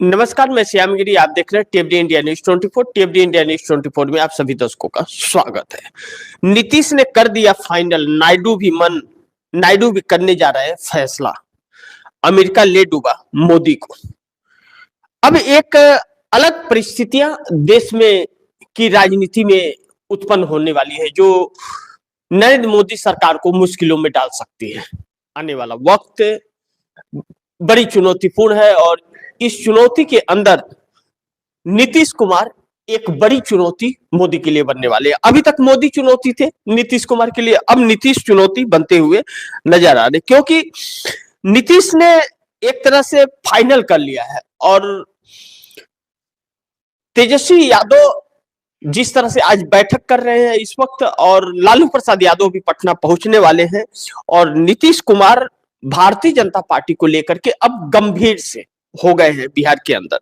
नमस्कार, मैं श्यामगिरी। आप देख रहे हैं टीएफडी इंडिया न्यूज 24। टीएफडी इंडिया न्यूज 24 में आप सभी दर्शकों का स्वागत है। नीतीश ने कर दिया फाइनल, नायडू भी करने जा रहे हैं फैसला। अमेरिका ले डूबा मोदी को। अब एक अलग परिस्थितियां देश में की राजनीति में उत्पन्न होने वाली है, जो नरेंद्र मोदी सरकार को मुश्किलों में डाल सकती है। आने वाला वक्त बड़ी चुनौतीपूर्ण है और इस चुनौती के अंदर नीतीश कुमार एक बड़ी चुनौती मोदी के लिए बनने वाले हैं। अभी तक मोदी चुनौती थे नीतीश कुमार के लिए, अब नीतीश चुनौती बनते हुए नजर आ रहे, क्योंकि नीतीश ने एक तरह से फाइनल कर लिया है। और तेजस्वी यादव जिस तरह से आज बैठक कर रहे हैं इस वक्त, और लालू प्रसाद यादव भी पटना पहुंचने वाले हैं, और नीतीश कुमार भारतीय जनता पार्टी को लेकर के अब गंभीर से हो गए हैं बिहार के अंदर।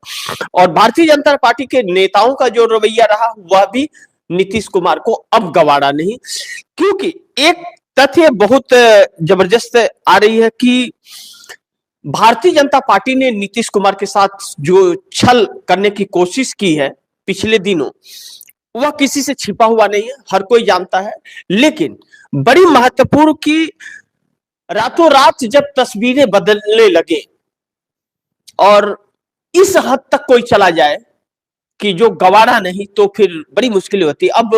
और भारतीय जनता पार्टी के नेताओं का जो रवैया रहा वह भी नीतीश कुमार को अब गवारा नहीं, क्योंकि एक तथ्य बहुत जबरदस्त आ रही है कि भारतीय जनता पार्टी ने नीतीश कुमार के साथ जो छल करने की कोशिश की है पिछले दिनों, वह किसी से छिपा हुआ नहीं है, हर कोई जानता है। लेकिन बड़ी महत्वपूर्ण की रातों रात जब तस्वीरें बदलने लगे और इस हद तक कोई चला जाए कि जो गवारा नहीं, तो फिर बड़ी मुश्किल होती। अब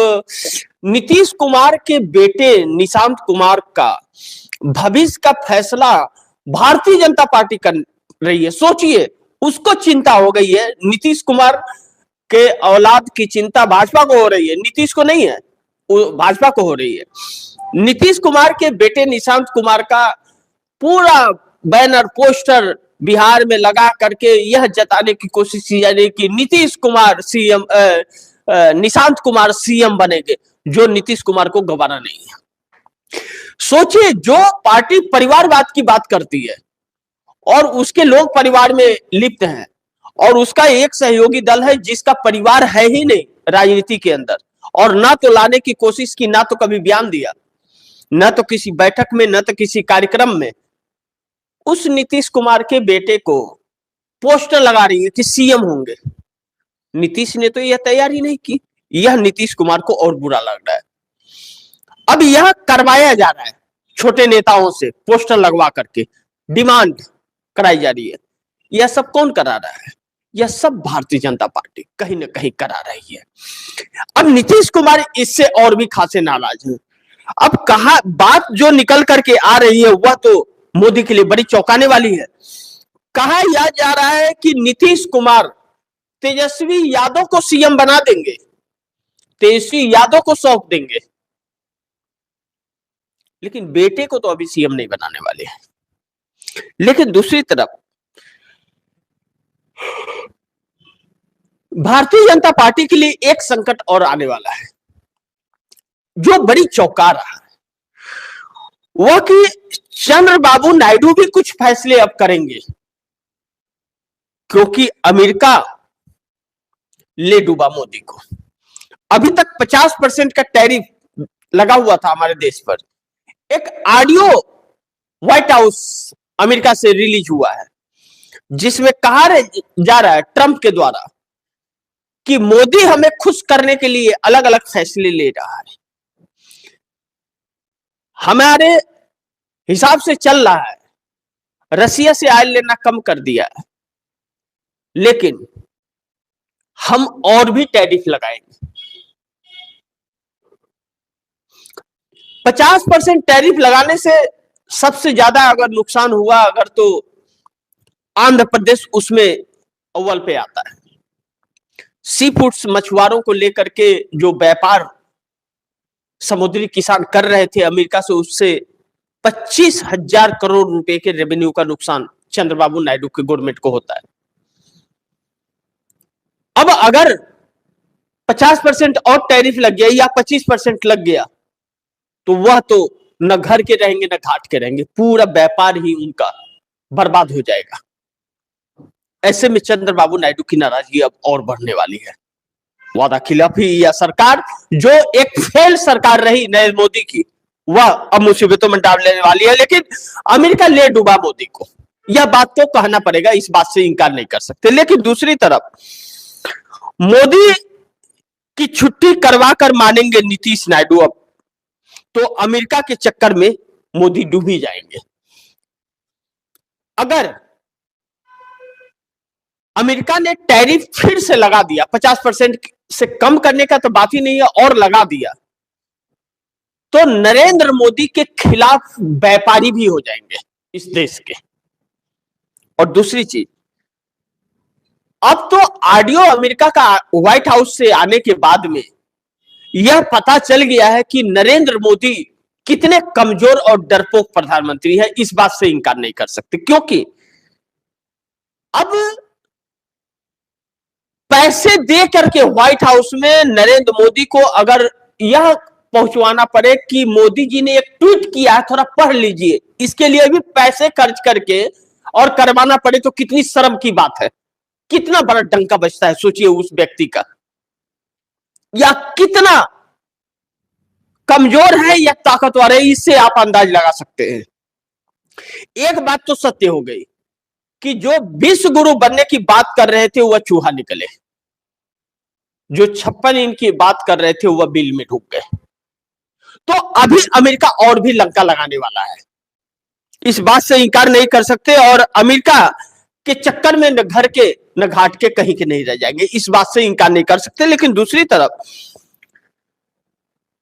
नीतीश कुमार के बेटे निशांत कुमार का भविष्य का फैसला भारतीय जनता पार्टी कर रही है। सोचिए, उसको चिंता हो गई है। नीतीश कुमार के औलाद की चिंता भाजपा को हो रही है, नीतीश को नहीं है, भाजपा को हो रही है। नीतीश कुमार के बेटे निशांत कुमार का पूरा बैनर पोस्टर बिहार में लगा करके यह जताने की कोशिश की जा रही है कि नीतीश कुमार सीएम, निशांत कुमार सीएम बनेंगे, जो नीतीश कुमार को गवारा नहीं है। सोचिए, जो पार्टी परिवारवाद की बात करती है और उसके लोग परिवार में लिप्त हैं, और उसका एक सहयोगी दल है जिसका परिवार है ही नहीं राजनीति के अंदर, और ना तो लाने की कोशिश की, ना तो कभी बयान दिया, न तो किसी बैठक में, न तो किसी कार्यक्रम में। उस नीतीश कुमार के बेटे को पोस्टर लगा रही है कि सीएम होंगे। नीतीश ने तो यह तैयारी नहीं की। यह नीतीश कुमार को और बुरा लग रहा है। अब यह करवाया जा रहा है, छोटे नेताओं से पोस्टर लगवा करके डिमांड कराई जा रही है। यह सब कौन करा रहा है? यह सब भारतीय जनता पार्टी कहीं ना कहीं करा रही है। अब नीतीश कुमार इससे और भी खासे नाराज है। अब कहा बात जो निकल करके आ रही है वह तो मोदी के लिए बड़ी चौंकाने वाली है। कहा यह जा रहा है कि नीतीश कुमार तेजस्वी यादव को सीएम बना देंगे, तेजस्वी यादव को सौंप देंगे, लेकिन बेटे को तो अभी सीएम नहीं बनाने वाले हैं। लेकिन दूसरी तरफ भारतीय जनता पार्टी के लिए एक संकट और आने वाला है, जो बड़ी चौंका रहा है, वह कि चंद्रबाबू नायडू भी कुछ फैसले अब करेंगे, क्योंकि अमेरिका ले डूबा मोदी को। अभी तक 50% का टैरिफ लगा हुआ था हमारे देश पर। एक ऑडियो व्हाइट हाउस अमेरिका से रिलीज हुआ है, जिसमें कहा जा रहा है ट्रंप के द्वारा कि मोदी हमें खुश करने के लिए अलग अलग फैसले ले रहा है। हमारे हिसाब से चल रहा है, रसिया से ऑयल लेना कम कर दिया है, लेकिन हम और भी टैरिफ लगाएंगे। 50% टैरिफ लगाने से सबसे ज्यादा अगर नुकसान हुआ अगर, तो आंध्र प्रदेश उसमें अव्वल पे आता है। सी फूड्स मछुआरों को लेकर के जो व्यापार समुद्री किसान कर रहे थे अमेरिका से, उससे 25,000 करोड़ रुपए के रेवेन्यू का नुकसान चंद्रबाबू नायडू के गवर्नमेंट को होता है। अब अगर 50% और टैरिफ लग गया या 25% लग गया, तो वह तो न घर के रहेंगे न घाट के रहेंगे, पूरा व्यापार ही उनका बर्बाद हो जाएगा। ऐसे में चंद्रबाबू नायडू की नाराजगी अब और बढ़ने वाली है। वादा खिलाफी या सरकार, जो एक फेल सरकार रही नरेंद्र मोदी की, वह अब मुसीबतों में डालने वाली है। लेकिन अमेरिका ले डूबा मोदी को। यह बात तो कहना पड़ेगा, इस बात से इंकार नहीं कर सकते। लेकिन दूसरी तरफ मोदी की छुट्टी करवा कर मानेंगे नीतीश नायडू अब तो अमेरिका के चक्कर में मोदी डूब ही जाएंगे। अगर अमेरिका ने टैरिफ फिर से लगा दिया, 50% से कम करने का तो बात ही नहीं है, और लगा दिया, तो नरेंद्र मोदी के खिलाफ व्यापारी भी हो जाएंगे इस देश के। और दूसरी चीज, अब तो ऑडियो अमेरिका का व्हाइट हाउस से आने के बाद में यह पता चल गया है कि नरेंद्र मोदी कितने कमजोर और डरपोक प्रधानमंत्री है, इस बात से इंकार नहीं कर सकते। क्योंकि अब पैसे दे करके व्हाइट हाउस में नरेंद्र मोदी को अगर यह पहुंचवाना पड़े कि मोदी जी ने एक ट्वीट किया है, थोड़ा पढ़ लीजिए, इसके लिए भी पैसे खर्च करके और करवाना पड़े, तो कितनी शर्म की बात है, कितना बड़ा डंका बजता है, सोचिए उस व्यक्ति का, या कितना कमजोर है या ताकतवर है, इससे आप अंदाज लगा सकते हैं। एक बात तो सत्य हो गई कि जो विश्व गुरु बनने की बात कर रहे थे वह चूहा निकले, जो 56 इंच की बात कर रहे थे वह बिल में ढूक गए। तो अभी अमेरिका और भी लंका लगाने वाला है, इस बात से इंकार नहीं कर सकते। और अमेरिका के चक्कर में न घर के न घाट के कहीं के नहीं रह जाएंगे, इस बात से इंकार नहीं कर सकते। लेकिन दूसरी तरफ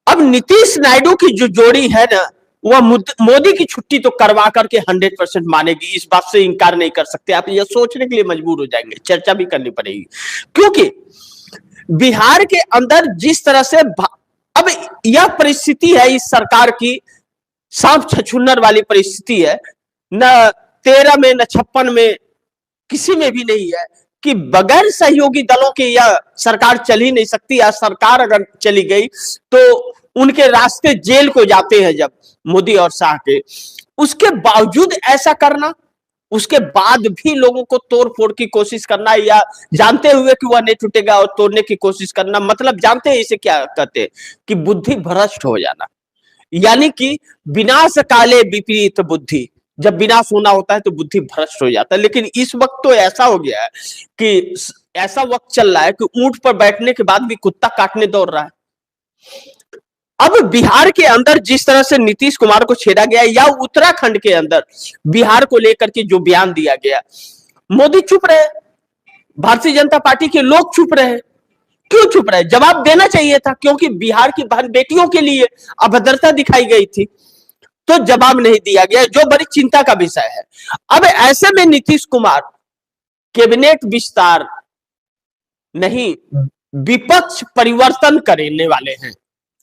अब नीतीश नायडू की जो जोड़ी है ना, वह मोदी की छुट्टी तो करवा करके 100% मानेगी, इस बात से इंकार नहीं कर सकते। आप यह सोचने के लिए मजबूर हो जाएंगे, चर्चा भी करनी पड़ेगी। क्योंकि बिहार के अंदर जिस तरह से अब यह परिस्थिति है इस सरकार की, सांप छछूनर वाली परिस्थिति है, न 13 में न 56 में, किसी में भी नहीं है कि बगैर सहयोगी दलों के यह सरकार चल ही नहीं सकती। या सरकार अगर चली गई तो उनके रास्ते जेल को जाते हैं, जब मोदी और शाह के। उसके बावजूद ऐसा करना, उसके बाद भी लोगों को तोड़ फोड़ की कोशिश करना, या जानते हुए कि वह नहीं टूटेगा और तोड़ने की कोशिश करना, मतलब जानते हैं इसे क्या कहते हैं कि बुद्धि भ्रष्ट हो जाना, यानी कि विनाश काले विपरीत बुद्धि, जब विनाश होना होता है तो बुद्धि भ्रष्ट हो जाता है। लेकिन इस वक्त तो ऐसा हो गया है कि ऐसा वक्त चल रहा है कि ऊंट पर बैठने के बाद भी कुत्ता काटने दौड़ रहा है। अब बिहार के अंदर जिस तरह से नीतीश कुमार को छेड़ा गया, या उत्तराखंड के अंदर बिहार को लेकर के जो बयान दिया गया, मोदी चुप रहे, भारतीय जनता पार्टी के लोग चुप रहे। क्यों चुप रहे? जवाब देना चाहिए था, क्योंकि बिहार की बहन बेटियों के लिए अभद्रता दिखाई गई थी, तो जवाब नहीं दिया गया, जो बड़ी चिंता का विषय है। अब ऐसे में नीतीश कुमार कैबिनेट विस्तार नहीं, विपक्ष परिवर्तन करने वाले हैं,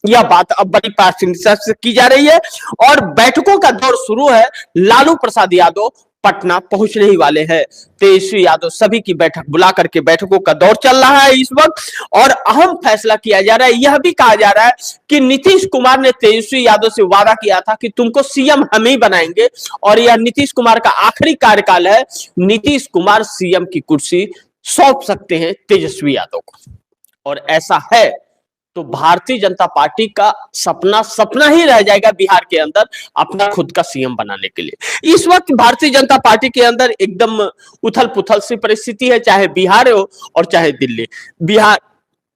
यह बात अब बड़ी प्राथमिकता से की जा रही है। और बैठकों का दौर शुरू है, लालू प्रसाद यादव पटना पहुंचने ही वाले हैं, तेजस्वी यादव सभी की बैठक बुला करके बैठकों का दौर चल रहा है इस वक्त। और अहम फैसला किया जा रहा है, यह भी कहा जा रहा है कि नीतीश कुमार ने तेजस्वी यादव से वादा किया था कि तुमको सीएम हम ही बनाएंगे, और यह नीतीश कुमार का आखिरी कार्यकाल है, नीतीश कुमार सीएम की कुर्सी सौंप सकते हैं तेजस्वी यादव को। और ऐसा है तो भारतीय जनता पार्टी का सपना ही रह जाएगा बिहार के अंदर अपना खुद का सीएम बनाने के लिए। इस वक्त भारतीय जनता पार्टी के अंदर एकदम उथल पुथल सी परिस्थिति है, चाहे बिहार हो और चाहे दिल्ली। बिहार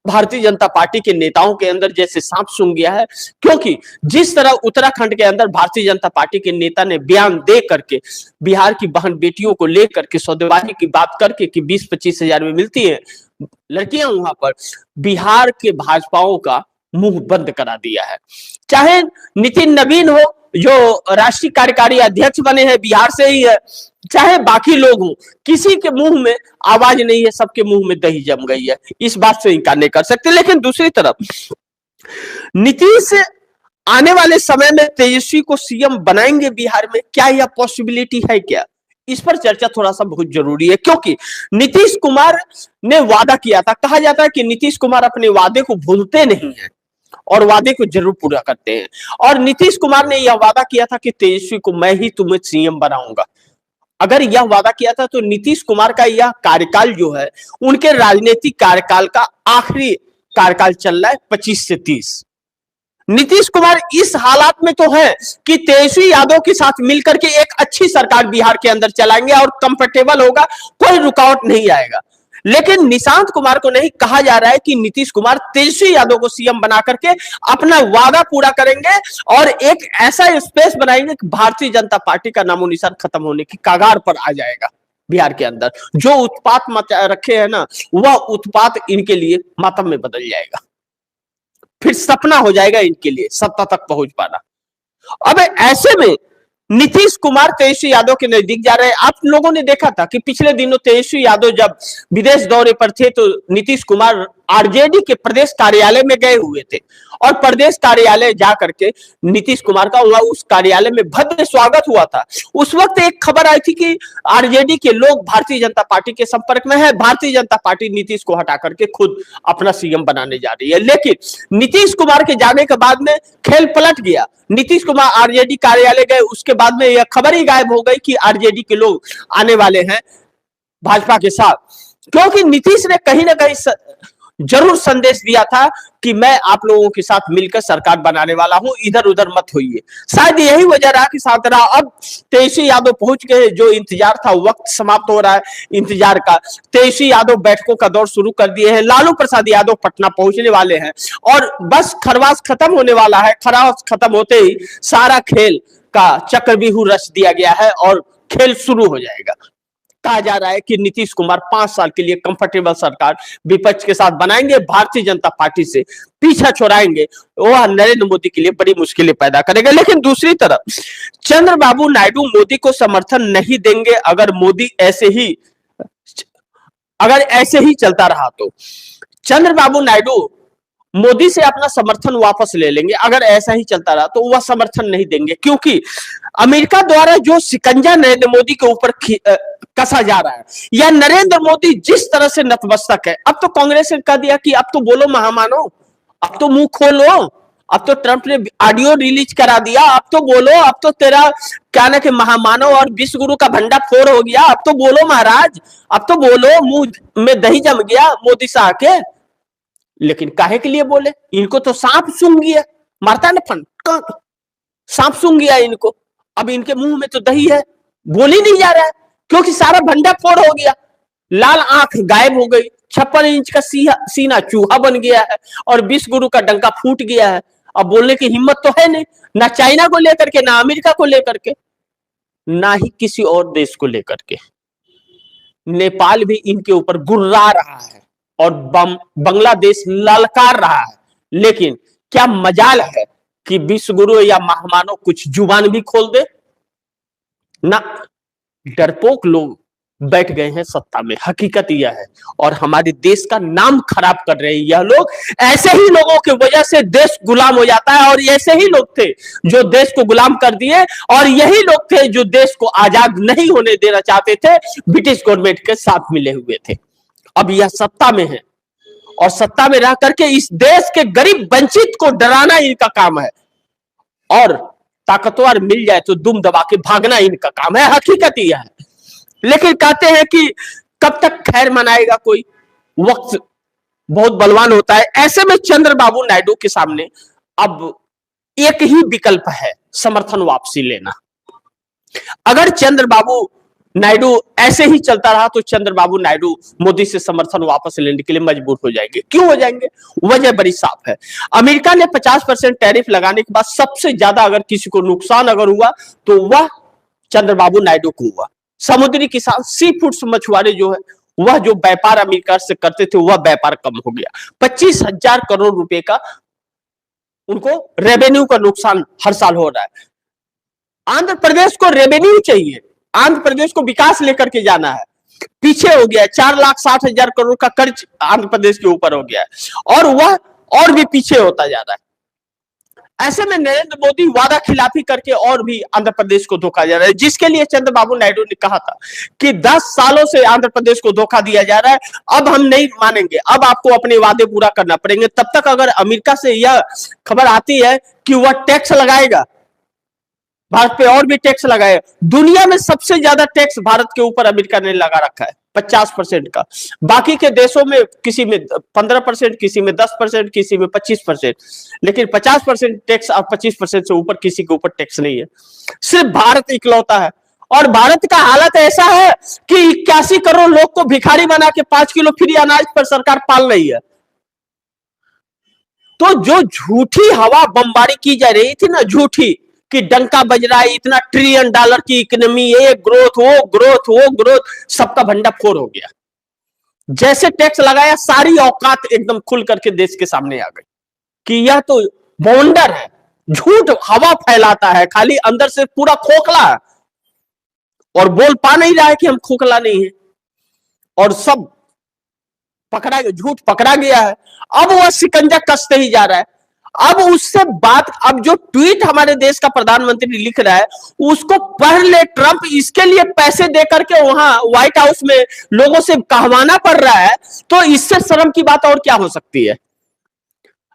भारतीय जनता पार्टी के नेताओं के अंदर जैसे सांप सूंघ गया है, क्योंकि जिस तरह उत्तराखंड के अंदर भारतीय जनता पार्टी के नेता ने बयान दे करके बिहार की बहन बेटियों को लेकर के सौदेबाजी की बात करके कि 20-25 हजार में मिलती है लड़कियां, वहां पर बिहार के भाजपाओं का मुंह बंद करा दिया है। चाहे नितिन नवीन हो जो राष्ट्रीय कार्यकारी अध्यक्ष बने हैं, बिहार से ही है, चाहे बाकी लोग हो, किसी के मुंह में आवाज नहीं है, सबके मुंह में दही जम गई है, इस बात से इनकार नहीं कर सकते। लेकिन दूसरी तरफ नीतीश आने वाले समय में तेजस्वी को सीएम बनाएंगे बिहार में, क्या यह पॉसिबिलिटी है क्या? इस पर चर्चा थोड़ा सा बहुत जरूरी है, क्योंकि नीतीश कुमार ने वादा किया था, कहा जाता है कि नीतीश कुमार अपने वादे को भूलते नहीं है और वादे को जरूर पूरा करते हैं। और नीतीश कुमार ने यह वादा किया था कि तेजस्वी को मैं ही तुम्हें सीएम बनाऊंगा। अगर यह वादा किया था तो नीतीश कुमार का यह कार्यकाल जो है उनके राजनीतिक कार्यकाल का आखिरी कार्यकाल चल रहा है, 25 से 30। नीतीश कुमार इस हालात में तो है कि तेजस्वी यादव के साथ मिलकर के एक अच्छी सरकार बिहार के अंदर चलाएंगे और कंफर्टेबल होगा, कोई रुकावट नहीं आएगा। लेकिन निशांत कुमार को नहीं कहा जा रहा है कि नीतीश कुमार तेजस्वी यादव को सीएम बना करके अपना वादा पूरा करेंगे और एक ऐसा स्पेस बनाएंगे कि भारतीय जनता पार्टी का नामो निशान खत्म होने की कगार पर आ जाएगा। बिहार के अंदर जो उत्पात मचा रखे हैं ना, वह उत्पात इनके लिए मातम में बदल जाएगा, फिर सपना हो जाएगा इनके लिए सत्ता तक पहुंच पाना। अब ऐसे में नीतीश कुमार तेजस्वी यादव के नजदीक जा रहे हैं। आप लोगों ने देखा था कि पिछले दिनों तेजस्वी यादव जब विदेश दौरे पर थे तो नीतीश कुमार आरजेडी के प्रदेश कार्यालय में गए हुए थे और प्रदेश कार्यालय जाकर के नीतीश कुमार का वहां उस कार्यालय में भव्य स्वागत हुआ था। उस वक्त एक खबर आई थी कि आरजेडी के लोग भारतीय जनता पार्टी के संपर्क में है, भारतीय जनता पार्टी नीतीश को हटा करके खुद अपना सीएम बनाने जा रही है। लेकिन नीतीश कुमार के जाने के बाद में खेल पलट गया। नीतीश कुमार आरजेडी कार्यालय गए, उसके बाद में यह खबर ही गायब हो गई कि आरजेडी के लोग आने वाले हैं भाजपा के साथ, क्योंकि नीतीश ने कहीं ना कहीं जरूर संदेश दिया था कि मैं आप लोगों के साथ मिलकर सरकार बनाने वाला हूं, इधर उधर मत होइए। शायद यही वजह रहा कि साथ रहा। अब तेजस्वी यादव पहुंच गए, जो इंतजार था वक्त समाप्त हो रहा है इंतजार का। तेजस्वी यादव बैठकों का दौर शुरू कर दिए हैं, लालू प्रसाद यादव पटना पहुंचने वाले हैं और बस खरवास खत्म होने वाला है। खरवास खत्म होते ही सारा खेल का चक्रव्यूह रच दिया गया है और खेल शुरू हो जाएगा। कहा जा रहा है कि नीतीश कुमार 5 साल के लिए कंफर्टेबल सरकार विपक्ष के साथ बनाएंगे, भारतीय जनता पार्टी से पीछा छुड़ाएंगे, वह नरेंद्र मोदी के लिए बड़ी मुश्किलें पैदा करेगा। लेकिन दूसरी तरफ चंद्रबाबू नायडू मोदी को समर्थन नहीं देंगे अगर ऐसे ही चलता रहा तो। चंद्रबाबू नायडू मोदी से अपना समर्थन वापस ले लेंगे अगर ऐसा ही चलता रहा तो। वह समर्थन नहीं देंगे क्योंकि अमेरिका द्वारा जो शिकंजा नरेंद्र मोदी के ऊपर कसा जा रहा है, या नरेंद्र मोदी जिस तरह से नतमस्तक है। अब तो कांग्रेस ने कह दिया कि अब तो बोलो महामानो, अब तो मुंह खोलो, अब तो ट्रंप ने ऑडियो रिलीज करा दिया, अब तो बोलो, अब तो तेरा क्या ना कि महामानव और विश्व गुरु का भंडा फोड़ हो गया, अब तो बोलो महाराज, अब तो बोलो, मुंह में दही जम गया मोदी शाह के। लेकिन काहे के लिए बोले? इनको तो सांप सूंघ गया, मारता ना फन, सांप सूंघ गया इनको। अब इनके मुंह में तो दही है, बोल ही नहीं जा रहा है क्योंकि सारा भंडा फोड़ हो गया। लाल आंख गायब हो गई, 56 इंच का सीना चूहा बन गया है और विश्व गुरु का डंका फूट गया है। अब बोलने की हिम्मत तो है नहीं, ना चाइना को लेकर के, ना अमेरिका को लेकर के, ना ही किसी और देश को लेकर के। नेपाल भी इनके ऊपर गुर्रा रहा है और बांग्लादेश ललकार रहा है। लेकिन क्या मजाल है कि विश्व गुरु या महामानव कुछ जुबान भी खोल दे ना। डरपोक लोग बैठ गए हैं सत्ता में, हकीकत यह है, और हमारे देश का नाम खराब कर रहे हैं यह लोग। ऐसे ही लोगों की वजह से देश गुलाम हो जाता है और ऐसे ही लोग थे जो देश को गुलाम कर दिए और यही लोग थे जो देश को आजाद नहीं होने देना चाहते थे, ब्रिटिश गवर्नमेंट के साथ मिले हुए थे। अब यह सत्ता में है और सत्ता में रह करके इस देश के गरीब वंचित को डराना इनका काम है और ताकतवर मिल जाए तो दुम दबा के भागना इनका काम है। हकीकत यह है। लेकिन कहते हैं कि कब तक खैर मनाएगा कोई, वक्त बहुत बलवान होता है। ऐसे में चंद्रबाबू नायडू के सामने अब एक ही विकल्प है, समर्थन वापसी लेना। अगर चंद्रबाबू नायडू ऐसे ही चलता रहा तो चंद्रबाबू नायडू मोदी से समर्थन वापस लेने के लिए मजबूर हो जाएंगे। क्यों हो जाएंगे? वजह बड़ी साफ है। अमेरिका ने 50% टैरिफ लगाने के बाद सबसे ज्यादा अगर किसी को नुकसान अगर हुआ तो वह चंद्रबाबू नायडू को हुआ। समुद्री किसान, सी फूड्स मछुआरे जो है, वह जो व्यापार अमेरिका से करते थे वह व्यापार कम हो गया। 25,000 करोड़ रुपए का उनको रेवेन्यू का नुकसान हर साल हो रहा है। आंध्र प्रदेश को रेवेन्यू चाहिए, आंध्र प्रदेश को विकास लेकर के जाना है, पीछे हो गया। 4,60,000 करोड़ का कर्ज आंध्र प्रदेश के ऊपर हो गया है और वह और भी पीछे होता जा रहा है। ऐसे में नरेंद्र मोदी वादा खिलाफी करके और भी आंध्र प्रदेश को धोखा जा रहा है, जिसके लिए चंद्रबाबू नायडू ने कहा था कि 10 सालों से आंध्र प्रदेश को धोखा दिया जा रहा है, अब हम नहीं मानेंगे, अब आपको अपने वादे पूरा करना पड़ेंगे। तब तक अगर अमेरिका से यह खबर आती है कि वह टैक्स लगाएगा भारत पे और भी टैक्स लगाए। दुनिया में सबसे ज्यादा टैक्स भारत के ऊपर अमेरिका ने लगा रखा है, 50% का। बाकी के देशों में किसी में 15%, किसी में 10%, किसी में 25%, लेकिन 50% टैक्स और 25% से ऊपर किसी के ऊपर टैक्स नहीं है। सिर्फ भारत इकलौता है। और भारत का हालत ऐसा है कि 81 करोड़ लोग को भिखारी बना के 5 किलो फ्री अनाज पर सरकार पाल रही है। तो जो झूठी हवा बमबारी की जा रही थी ना, झूठी, कि डंका बज रहा है, इतना ट्रिलियन डॉलर की इकोनॉमी, ये ग्रोथ, वो ग्रोथ, वो ग्रोथ, सबका भंडाफोड़ हो गया। जैसे टैक्स लगाया, सारी औकात एकदम खुल करके देश के सामने आ गई कि यह तो बवंडर है, झूठ हवा फैलाता है, खाली अंदर से पूरा खोखला है और बोल पा नहीं रहा है कि हम खोखला नहीं है। और सब पकड़ा, झूठ पकड़ा गया है। अब वह शिकंजा कसते ही जा रहा है। अब उससे बात, अब जो ट्वीट हमारे देश का प्रधानमंत्री लिख रहा है उसको पढ़ ले ट्रंप, इसके लिए पैसे देकर के वहां व्हाइट हाउस में लोगों से कहवाना पड़ रहा है, तो इससे शर्म की बात और क्या हो सकती है।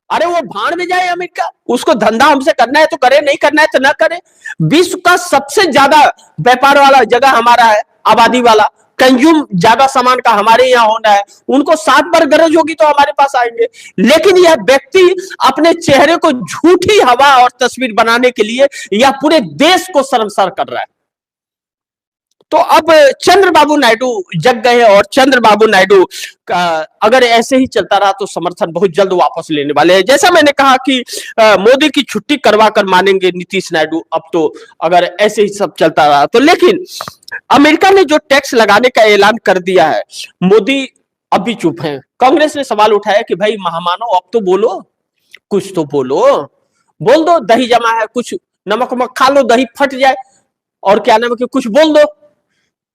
अरे वो भाड़ में जाए अमेरिका, उसको धंधा हमसे करना है तो करे, नहीं करना है तो ना करे। विश्व का सबसे ज्यादा व्यापार वाला जगह हमारा है, आबादी वाला, कंज्यूम ज्यादा सामान का हमारे यहाँ होना है। उनको 7 बार गरज होगी तो हमारे पास आएंगे। लेकिन यह व्यक्ति अपने चेहरे को झूठी हवा और तस्वीर बनाने के लिए यह पूरे देश को शर्मसार कर रहा है। तो अब चंद्रबाबु नायडू जग गए और चंद्रबाबु नायडू का अगर ऐसे ही चलता रहा तो समर्थन बहुत जल्द वापस लेने वाले हैं। जैसा मैंने कहा कि मोदी की छुट्टी करवा कर मानेंगे नीतीश नायडू अब तो, अगर ऐसे ही सब चलता रहा तो। लेकिन अमेरिका ने जो टैक्स लगाने का ऐलान कर दिया है, मोदी अभी चुप है। कांग्रेस ने सवाल उठाया कि भाई महामानव अब तो बोलो, कुछ तो बोलो, बोल दो, दही जमा है, कुछ नमक वमक खा लो, दही फट जाए, और क्या नाम है कि कुछ बोल दो।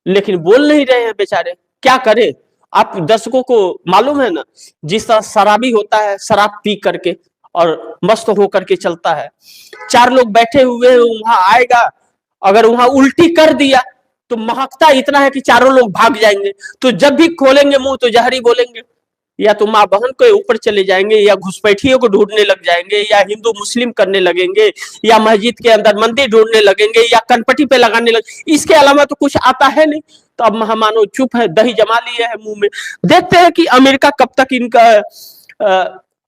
लेकिन बोल नहीं रहे हैं बेचारे, क्या करें। आप दर्शकों को मालूम है ना, जिस तरह शराबी होता है, शराब पी करके और मस्त होकर के चलता है, 4 लोग बैठे हुए हैं, वहां आएगा, अगर वहां उल्टी कर दिया तो महकता इतना है कि चारों लोग भाग जाएंगे। तो जब भी खोलेंगे मुंह तो जहरी बोलेंगे, या तो माँ बहन के ऊपर चले जाएंगे, या घुसपैठियों को ढूंढने लग जाएंगे, या हिंदू मुस्लिम करने लगेंगे, या मस्जिद के अंदर मंदिर ढूंढने लगेंगे, या कनपट्टी पे लगाने लगे। इसके अलावा तो कुछ आता है नहीं। तो अब महामानव चुप है, दही जमा लिए है मुंह में। देखते हैं कि अमेरिका कब तक इनका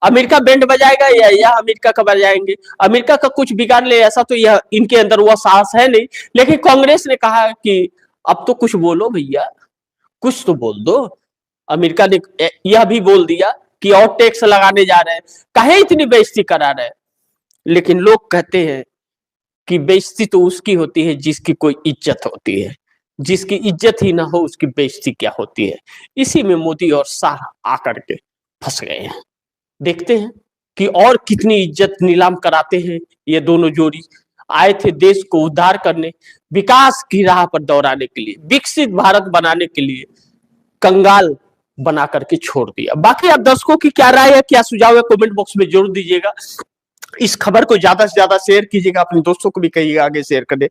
अमेरिका बैंड बजाएगा या यह अमेरिका का बजाएंगे। अमेरिका का कुछ बिगाड़ ले ऐसा तो यह इनके अंदर वह साहस है नहीं। लेकिन कांग्रेस ने कहा कि अब तो कुछ बोलो भैया, कुछ तो बोल दो। अमेरिका ने यह भी बोल दिया कि और टैक्स लगाने जा रहे हैं, काहे इतनी बेइज्जती करा रहे हैं। लेकिन लोग कहते हैं कि बेइज्जती तो उसकी होती है जिसकी कोई इज्जत होती है, जिसकी इज्जत ही ना हो उसकी बेइज्जती क्या होती है। इसी में मोदी और शाह आकर के फंस गए हैं। देखते हैं कि और कितनी इज्जत नीलाम कराते हैं ये दोनों जोड़ी। आए थे देश को उद्धार करने, विकास की राह पर दौड़ाने के लिए, विकसित भारत बनाने के लिए, कंगाल बना करके छोड़ दिया। बाकी आप दर्शकों की क्या राय है, क्या सुझाव है, कमेंट बॉक्स में जरूर दीजिएगा। इस खबर को ज्यादा से ज्यादा शेयर कीजिएगा, अपने दोस्तों को भी कहिएगा आगे शेयर करने।